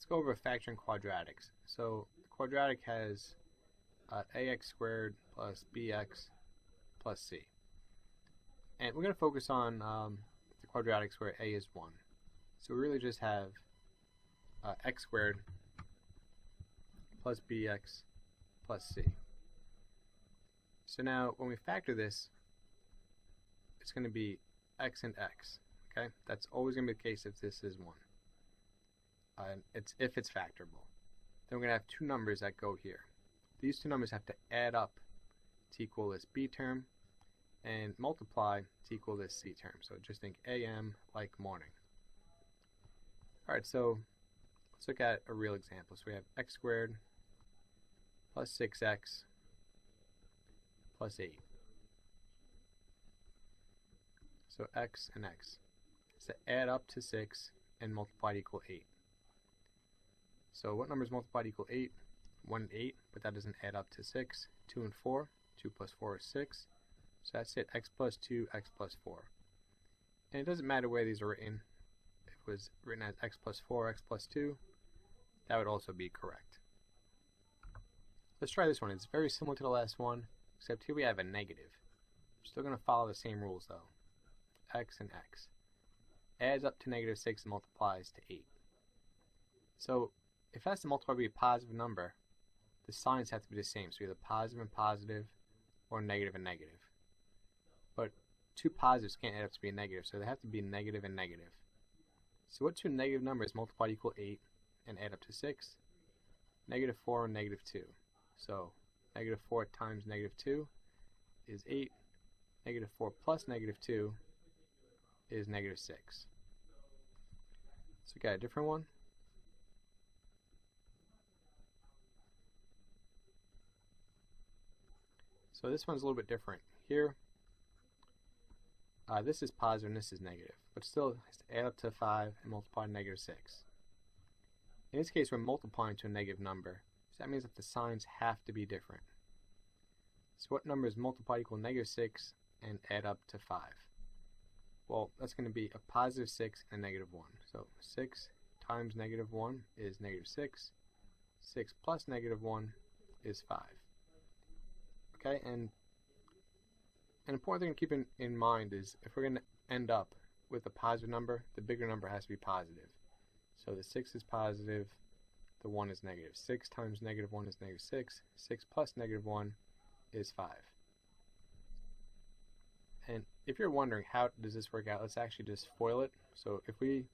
Let's go over factoring quadratics. So the quadratic has ax squared plus bx plus c. And we're going to focus on the quadratics where a is 1. So we really just have x squared plus bx plus c. So now when we factor this, it's going to be x and x. Okay, that's always going to be the case if this is 1. If it's factorable. Then we're going to have two numbers that go here. These two numbers have to add up to equal this b term and multiply to equal this c term. So just think am like morning. Alright, so let's look at a real example. So we have x squared plus 6x plus 8. So x and x. So add up to 6 and multiply to equal 8. So what numbers multiplied to equal 8? 1 and 8, but that doesn't add up to 6. 2 and 4. 2 plus 4 is 6. So that's it, x plus 2, x plus 4. And it doesn't matter where these are written. If it was written as x plus 4, x plus 2, that would also be correct. Let's try this one. It's very similar to the last one, except here we have a negative. We're still going to follow the same rules though. X and x. Adds up to negative 6 and multiplies to 8. So if that's to multiply by a positive number, the signs have to be the same. So either positive and positive or negative and negative. But two positives can't add up to be a negative, so they have to be negative and negative. So what two negative numbers multiply to equal 8 and add up to 6? Negative 4 and negative 2. So negative 4 times negative 2 is 8. Negative 4 plus negative 2 is negative 6. So we got a different one. So this one's a little bit different. Here, this is positive and this is negative, but still it has to add up to 5 and multiply to negative 6. In this case, we're multiplying to a negative number, so that means that the signs have to be different. So what numbers multiply equal negative 6 and add up to 5? Well, that's going to be a positive 6 and a negative 1. So 6 times negative 1 is negative 6. 6 plus negative 1 is 5. Okay, and an important thing to keep in mind is if we're going to end up with a positive number, the bigger number has to be positive. So the 6 is positive, the 1 is negative. 6 times negative 1 is negative 6. 6 plus negative 1 is 5. And if you're wondering how does this work out, let's actually just FOIL it. So if we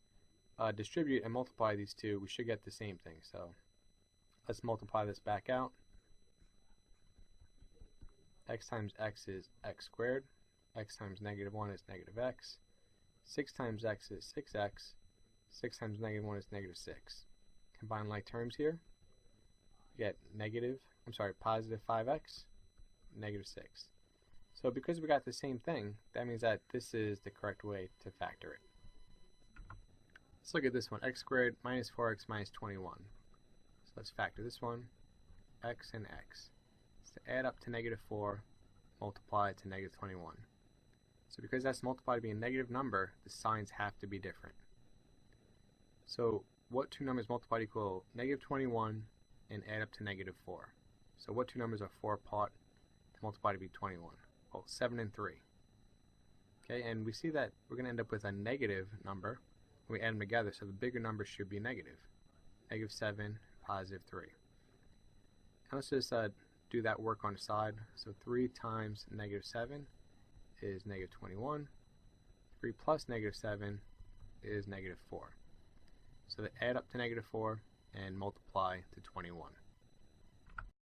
distribute and multiply these two, we should get the same thing. So let's multiply this back out. X times x is x squared. X times negative 1 is negative x. 6 times x is 6x. 6 times negative 1 is negative 6. Combine like terms here. We get positive 5x, negative 6. So because we got the same thing, that means that this is the correct way to factor it. Let's look at this one. X squared minus 4x minus 21. So let's factor this one. X and x. To add up to negative 4, multiply to negative 21. So because that's multiplied to be a negative number, the signs have to be different. So what two numbers multiply to equal negative 21 and add up to negative 4? So what two numbers are 4 apart to multiply to be 21? Well, 7 and 3. Okay, and we see that we're going to end up with a negative number when we add them together, so the bigger number should be negative. Negative 7, positive 3. And let's just do that work on the side. So 3 times negative 7 is negative 21. 3 plus negative 7 is negative 4. So they add up to negative 4 and multiply to 21.